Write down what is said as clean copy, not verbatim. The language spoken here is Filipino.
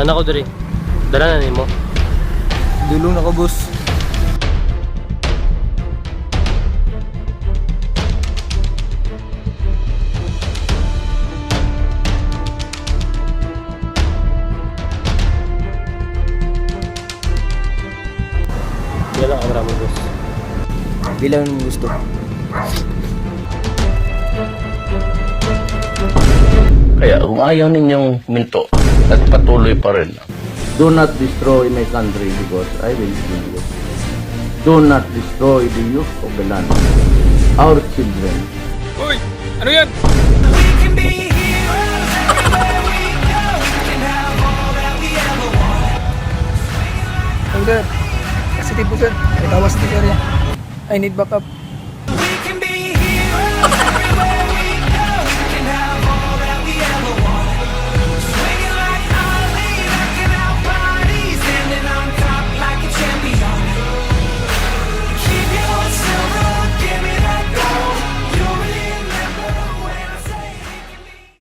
Nana ko diri. Dala na nimo. Dulong na ko, boss. Yan ang kamera mo, boss. Bilang mo gusto. Kaya kung ayaw ninyong minto at patuloy pa rin, do not destroy my country because I will kill you. Do not destroy the youth of the land, our children. Uy! Ano yan? Sir, kasi tipo sir, may tawas di area. I need backup.